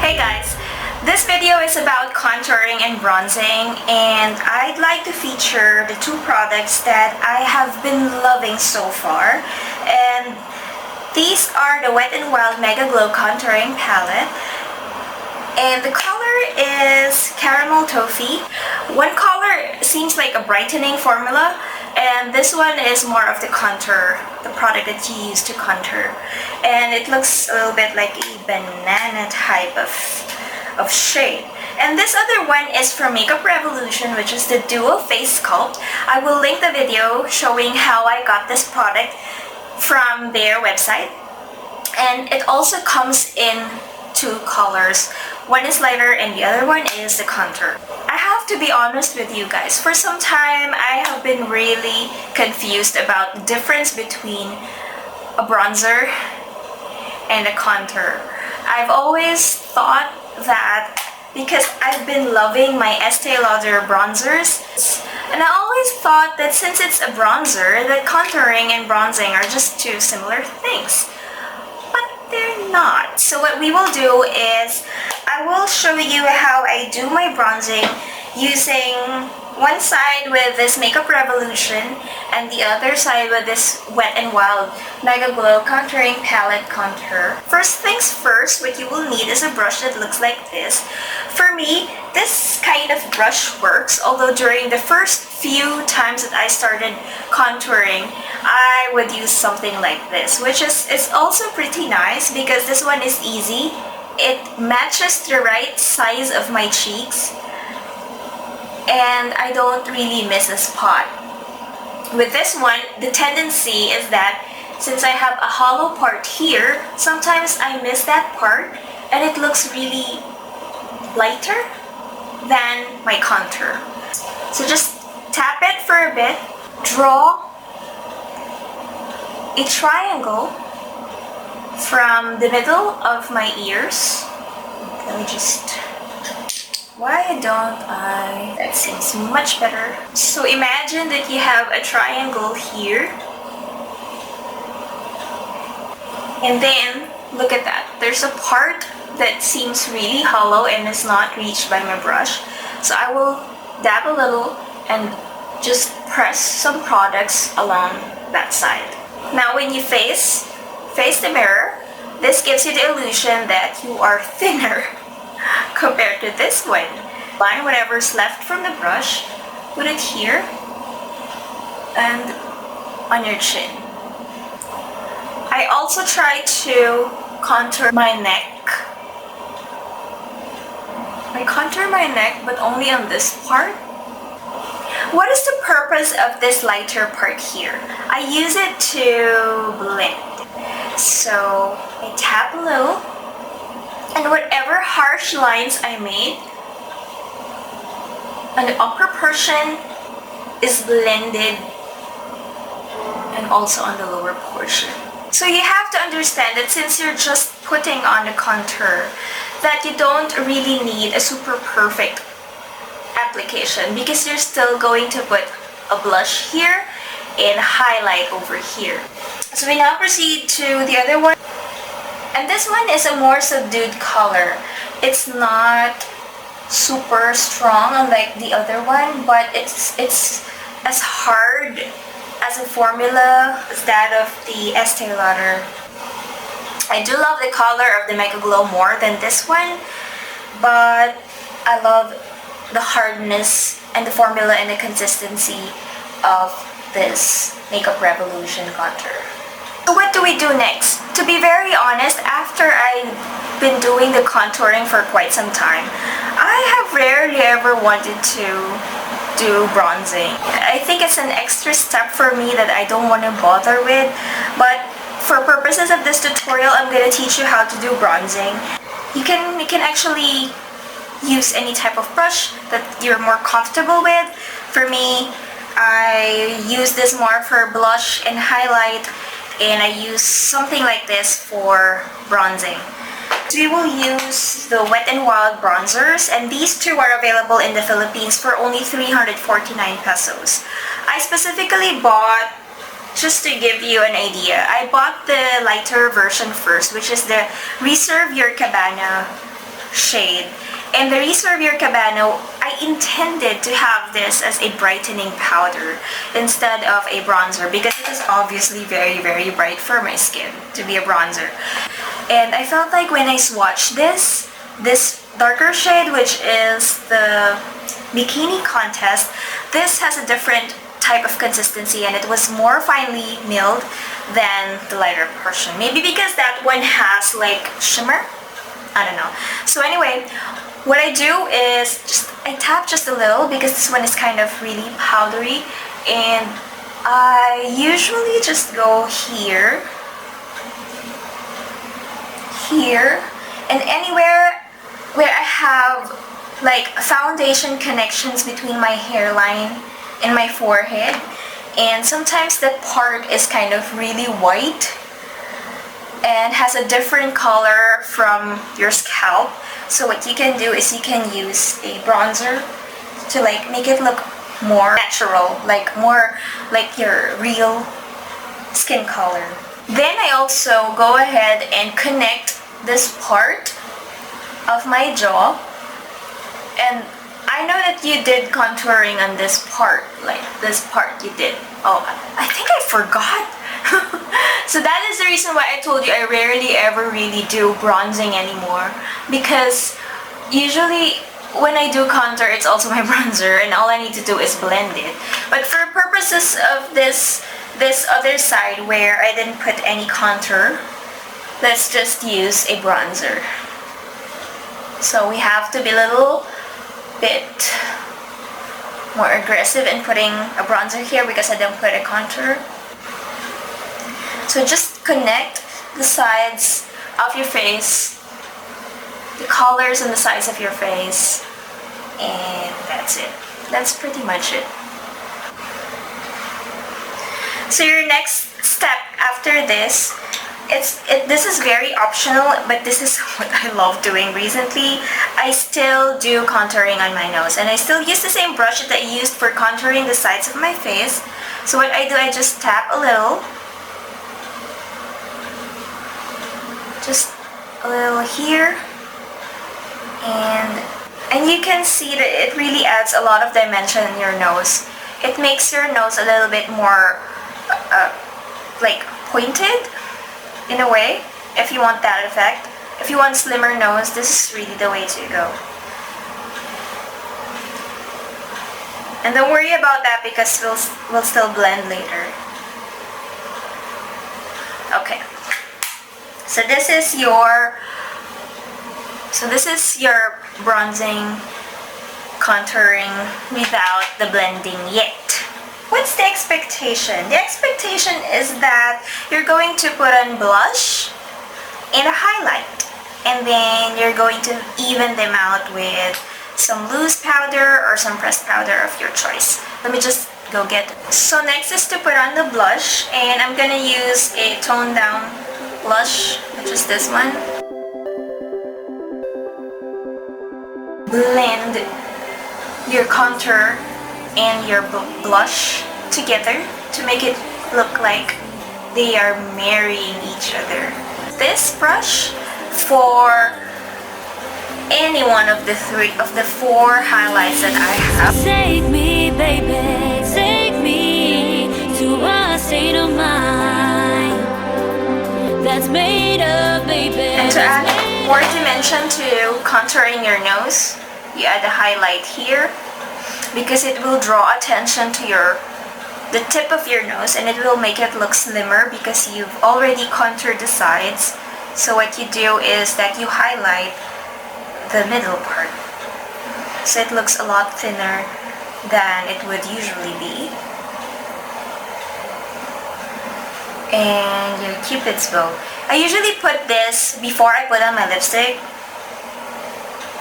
Hey guys, this video is about contouring and bronzing, and I'd like to feature the two products that I have been loving so far. And these are the Wet n Wild Mega Glow Contouring Palette. And the color is Caramel Toffee. One color seems like a brightening formula, and this one is more of the contour, the product that you use to contour. And it looks a little bit like a banana type of shade. And this other one is from Makeup Revolution, which is the Duo Face Sculpt. I will link the video showing how I got this product from their website. And it also comes in two colors. One is lighter and the other one is the contour. I have to be honest with you guys. For some time, I have been really confused about the difference between a bronzer and a contour. I've always thought that because I've been loving my Estee Lauder bronzers, and I always thought that since it's a bronzer, that contouring and bronzing are just two similar things. They're not. So what we will do is I will show you how I do my bronzing using one side with this Makeup Revolution and the other side with this Wet n Wild Mega Glow Contouring Palette Contour. First things first, what you will need is a brush that looks like this. For me, this kind of brush works, although during the first few times that I started contouring, I would use something like this, which is also pretty nice because this one is easy. It matches the right size of my cheeks, and I don't really miss a spot. With this one, the tendency is that since I have a hollow part here, sometimes I miss that part and it looks really lighter than my contour. So just tap it for a bit, draw a triangle from the middle of my ears. Let me just... Why don't I? That seems much better. So imagine that you have a triangle here. And then, look at that. There's a part that seems really hollow and is not reached by my brush. So I will dab a little and just press some products along that side. Now when you face the mirror, this gives you the illusion that you are thinner compared to this one. Line whatever's left from the brush, put it here and on your chin. I also try to contour my neck. I contour my neck, but only on this part. What is the purpose of this lighter part here? I use it to blend. So I tap a little, and whatever harsh lines I made on the upper portion is blended, and also on the lower portion. So you have to understand that since you're just putting on the contour, that you don't really need a super perfect application because you're still going to put a blush here and highlight over here. So we now proceed to the other one. And this one is a more subdued color. It's not super strong unlike the other one, but it's as hard as a formula as that of the Estee Lauder. I do love the color of the Mega Glow more than this one, but I love the hardness and the formula and the consistency of this Makeup Revolution contour. So what do we do next? To be very honest, after I've been doing the contouring for quite some time, I have rarely ever wanted to do bronzing. I think it's an extra step for me that I don't want to bother with, but for purposes of this tutorial, I'm going to teach you how to do bronzing. You can actually use any type of brush that you're more comfortable with. For me, I use this more for blush and highlight, and I use something like this for bronzing. So we will use the Wet n Wild bronzers, and these two are available in the Philippines for only 349 pesos. I specifically bought, just to give you an idea, I bought the lighter version first, which is the Reserve Your Cabana shade. And the Reservoir Cabana, I intended to have this as a brightening powder instead of a bronzer because it is obviously very, very bright for my skin to be a bronzer. And I felt like when I swatched this darker shade, which is the Bikini Contest, this has a different type of consistency and it was more finely milled than the lighter portion. Maybe because that one has like shimmer? I don't know. So anyway, what I do is I tap just a little because this one is kind of really powdery, and I usually just go here, and anywhere where I have like foundation connections between my hairline and my forehead, and sometimes that part is kind of really white and has a different color from your scalp. So what you can do is you can use a bronzer to like make it look more natural, like more like your real skin color. Then I also go ahead and connect this part of my jaw, and I know that you did contouring on this part, like this part you did. Oh, I think I forgot. So that is the reason why I told you I rarely ever really do bronzing anymore, because usually when I do contour, it's also my bronzer and all I need to do is blend it. But for purposes of this other side where I didn't put any contour, let's just use a bronzer. So we have to be a little bit more aggressive in putting a bronzer here because I didn't put a contour. So just connect the sides of your face, the colors on the sides of your face, and that's it. That's pretty much it. So your next step after this, this is very optional, but this is what I love doing recently. I still do contouring on my nose, and I still use the same brush that I used for contouring the sides of my face. So what I do, I just tap a little. Just a little here, and you can see that it really adds a lot of dimension in your nose. It makes your nose a little bit more like pointed in a way, if you want that effect. If you want slimmer nose, this is really the way to go. And don't worry about that because we'll still blend later. Okay. So this is your bronzing, contouring without the blending yet. What's the expectation? The expectation is that you're going to put on blush and a highlight, and then you're going to even them out with some loose powder or some pressed powder of your choice. Let me just go get it. So next is to put on the blush, and I'm gonna use a toned down blush, which is this one. Blend your contour and your blush together to make it look like they are marrying each other. This brush for any one of the four highlights that I have. Take me, baby, take me to a state of mind that's made up, baby. And to add more dimension to contouring your nose, you add a highlight here because it will draw attention to the tip of your nose, and it will make it look slimmer because you've already contoured the sides. So what you do is that you highlight the middle part, so it looks a lot thinner than it would usually be. And your Cupid's bow. I usually put this before I put on my lipstick,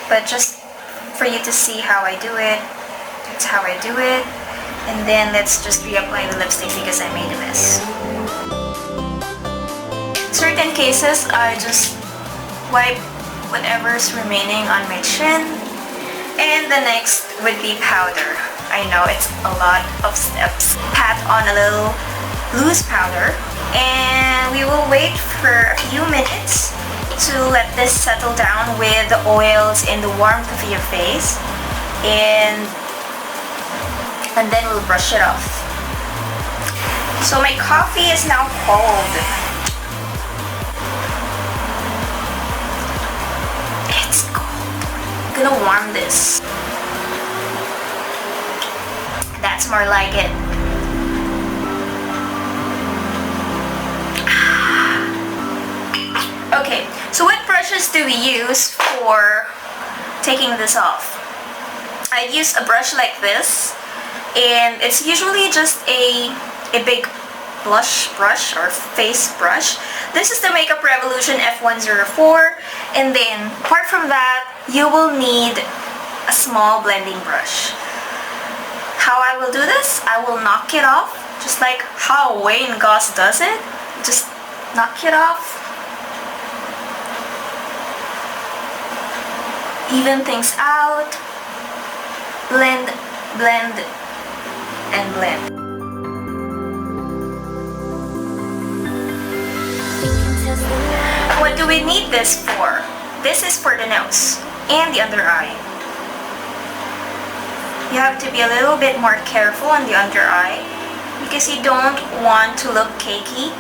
but just for you to see how I do it, that's how I do it. And then let's just reapply the lipstick because I made a mess. In certain cases, I just wipe whatever's remaining on my chin. And the next would be powder. I know it's a lot of steps. Pat on a little loose powder, and we will wait for a few minutes to let this settle down with the oils and the warmth of your face, and then we'll brush it off. So my coffee is now cold. It's cold. I'm gonna warm this. That's more like it. Okay, so what brushes do we use for taking this off? I use a brush like this, and it's usually just a big blush brush or face brush. This is the Makeup Revolution F104, and then apart from that, you will need a small blending brush. How I will do this? I will knock it off, just like how Wayne Goss does it. Just knock it off. Even things out. Blend, blend, and blend. What do we need this for? This is for the nose and the under eye. You have to be a little bit more careful on the under eye because you don't want to look cakey.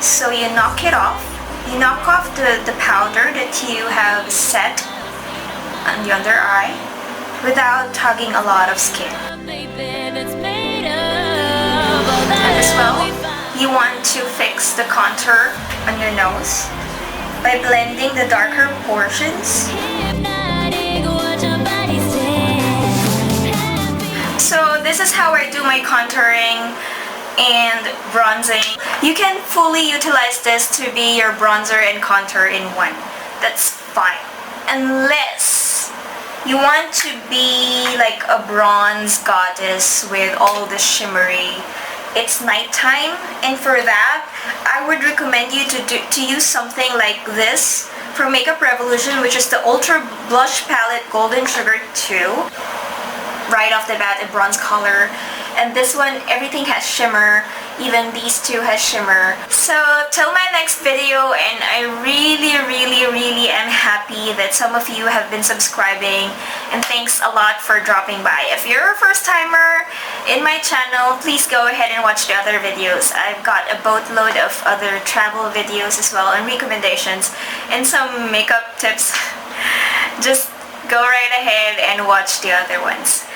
So you knock it off. You knock off the powder that you have set on the under eye without tugging a lot of skin. And as well, you want to fix the contour on your nose by blending the darker portions. So this is how I do my contouring and bronzing. You can fully utilize this to be your bronzer and contour in one. That's fine. Unless you want to be like a bronze goddess with all the shimmery. It's nighttime, and for that, I would recommend you to use something like this from Makeup Revolution, which is the Ultra Blush Palette Golden Sugar 2. Right off the bat, a bronze color. And this one, everything has shimmer. Even these two has shimmer. So, till my next video, and I really am happy that some of you have been subscribing, and thanks a lot for dropping by. If you're a first timer in my channel, please go ahead and watch the other videos. I've got a boatload of other travel videos as well, and recommendations, and some makeup tips. Just go right ahead and watch the other ones.